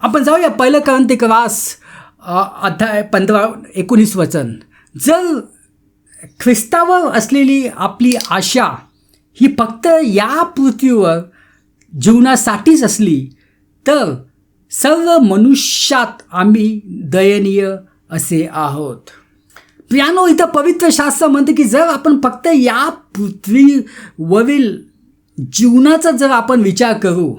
आपण जाऊया 1 कोरिन्थियस अध्याय 15-19 वचन. जर ख्रिस्तावर असलेली आपली आशा ही फक्त या पृथ्वीवर जीवनासाठीच असली तर सर्व मनुष्यात आम्ही दयनीय असे आहोत. प्रियानो, इथं पवित्र शास्त्र म्हणते की जर आपण फक्त या पृथ्वीवरील जीवनाचा जर आपण विचार करू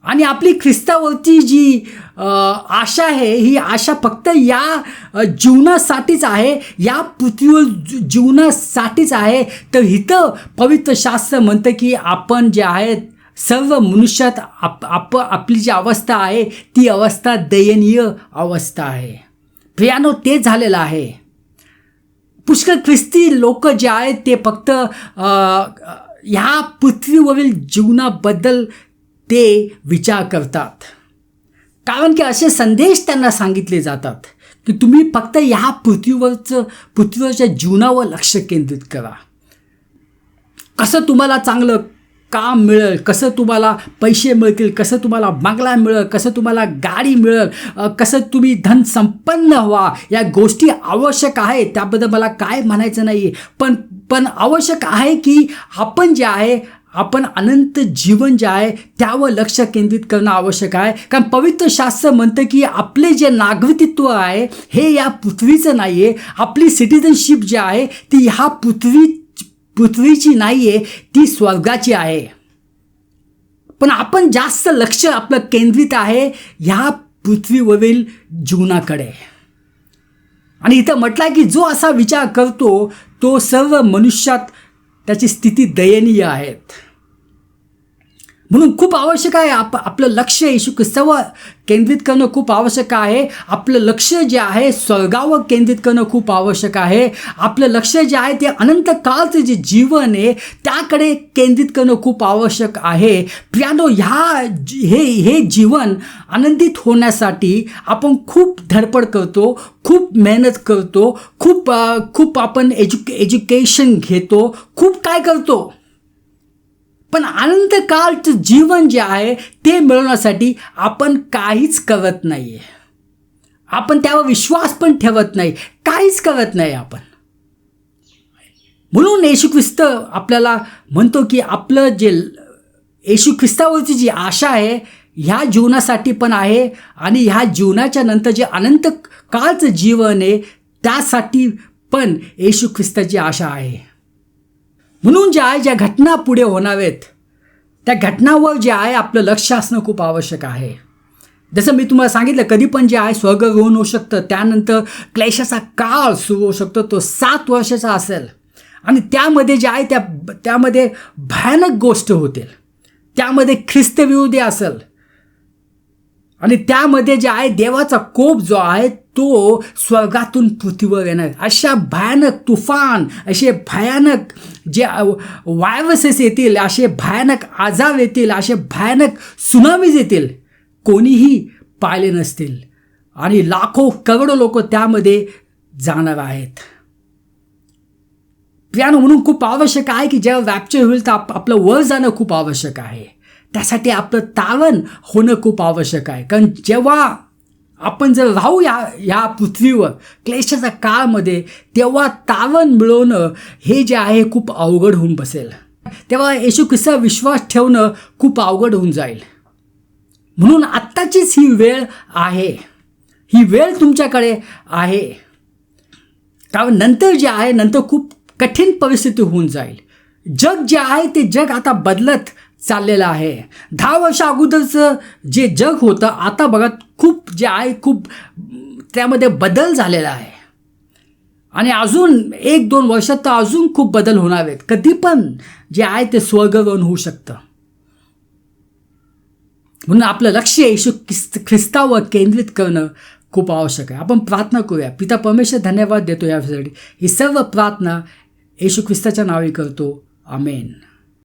आणि आपली ख्रिस्तावरची जी आशा आहे ही आशा फक्त या जीवनासाठीच आहे, या पृथ्वीवर जीवनासाठीच आहे, तर इथं पवित्र शास्त्र म्हणतं की आपण जे आहेत सर्व मनुष्यात आपली जी अवस्था आहे ती अवस्था दयनीय अवस्था आहे. प्रियानो, ते झालेलं आहे. पुष्कळ ख्रिस्ती लोक जे आहेत ते फक्त ह्या पृथ्वीवरील जीवनाबद्दल ते विचार करतात, कारण की असे संदेश त्यांना सांगितले जातात की तुम्ही फक्त ह्या पृथ्वीवरच्या जीवनावर लक्ष केंद्रित करा. कसं तुम्हाला चांगलं काम मिळेल, कसं तुम्हाला पैसे मिळतील, कसं तुम्हाला बंगला मिळेल, कसं तुम्हाला गाडी मिळेल, कसं तुम्ही धन संपन्न व्हा, या गोष्टी आवश्यक आहे. त्याबद्दल मला काय म्हणायचं नाही, पण आवश्यक आहे की आपण जे आहे आपण अनंत जीवन जे आहे त्यावर लक्ष केंद्रित करणं आवश्यक आहे. कारण पवित्र शास्त्र म्हणतं की आपले जे नागरिकत्व आहे हे या पृथ्वीचं नाही आहे. आपली सिटिझनशिप जी आहे ती ह्या पृथ्वीची नाही आहे, ती स्वर्गाची आहे. पण आपण जास्त लक्ष आपलं केंद्रित आहे ह्या पृथ्वीवरील जीवनाकडे. आणि इथं म्हटलं आहे की जो असा विचार करतो तो सर्व मनुष्यात त्याची स्थिती दयनीय आहेत. म्हणून खूप आवश्यक आहे आपलं लक्ष येशू ख्रिस्तावर केंद्रित करणं खूप आवश्यक आहे. आपलं लक्ष जे आहे स्वर्गावर केंद्रित करणं खूप आवश्यक आहे. आपलं लक्ष जे आहे ते अनंत काळचं जे जीवन आहे त्याकडे केंद्रित करणं खूप आवश्यक आहे. प्रियानो, हे जीवन आनंदित होण्यासाठी आपण खूप धडपड करतो, खूप मेहनत करतो, खूप आपण एज्युकेशन घेतो, खूप काय करतो. पण अनंत काळचं जीवन जे आहे ते मिळवण्यासाठी आपण काहीच करत नाही आहे. आपण त्यावर विश्वास पण ठेवत नाही, काहीच करत नाही आपण. म्हणून येशू ख्रिस्त आपल्याला म्हणतो की आपलं जे येशू ख्रिस्तावरची जी आशा आहे ह्या जीवनासाठी पण आहे आणि ह्या जीवनाच्या नंतर जे अनंत काळचं जीवन आहे त्यासाठी पण येशू ख्रिस्ताची आशा आहे. म्हणून ज्या घटना पुढे होणार आहेत त्या घटनावर जे आहे आपलं लक्ष असणं खूप आवश्यक आहे. जसं मी तुम्हाला सांगितलं कधी पण जे आहे स्वर्गरोहण होऊ शकतं, त्यानंतर क्लेशाचा काळ सुरू होऊ शकतो, तो 7 वर्षाचा असेल आणि त्यामध्ये जे आहे त्यामध्ये भयानक गोष्ट होतील, त्यामध्ये ख्रिस्तविरोधी असेल आणि त्यामध्ये जे आहे देवाचा कोप जो आहे तो स्वर्गातून पृथ्वीवर येणार. अशा भयानक तुफान, असे भयानक जे व्हायरसेस येतील, असे भयानक आजार येतील, असे भयानक सुनामीज येतील, कोणीही पाहिले नसतील आणि लाखो करोडो लोक त्यामध्ये जाणार आहेत. प्रियानो, म्हणून खूप आवश्यक आहे की जेव्हा रॅप्चर होईल तर आपलं वर जाणं खूप आवश्यक आहे. त्यासाठी आपलं तारण होणं खूप आवश्यक आहे. कारण जेव्हा आपण जर राहू या पृथ्वीवर क्लेशाच्या काळामध्ये तेव्हा तारण मिळवणं हे जे आहे खूप अवघड होऊन बसेल. तेव्हा येशू ख्रिस्तावर विश्वास ठेवणं खूप अवघड होऊन जाईल. म्हणून आत्ताचीच ही वेळ आहे, ही वेळ तुमच्याकडे आहे. कारण नंतर जे आहे नंतर खूप कठीण परिस्थिती होऊन जाईल. जग जे आहे ते जग आता बदलत चाललेलं आहे. 10 वर्ष अगोदरचं जे जग होतं आता बघा खूप जे आहे खूप त्यामध्ये बदल झालेला आहे आणि अजून 1-2 वर्षात तर अजून खूप बदल होणार आहेत. कधी पण जे आहे ते स्वर्गरोहण होऊ शकतं. म्हणून आपलं लक्ष येशू ख्रिस्तावर केंद्रित करणं खूप आवश्यक आहे. आपण प्रार्थना करूया. पिता परमेश्वर, धन्यवाद देतो यासाठी. ही सर्व प्रार्थना येशू ख्रिस्ताच्या नावे करतो. आमेन.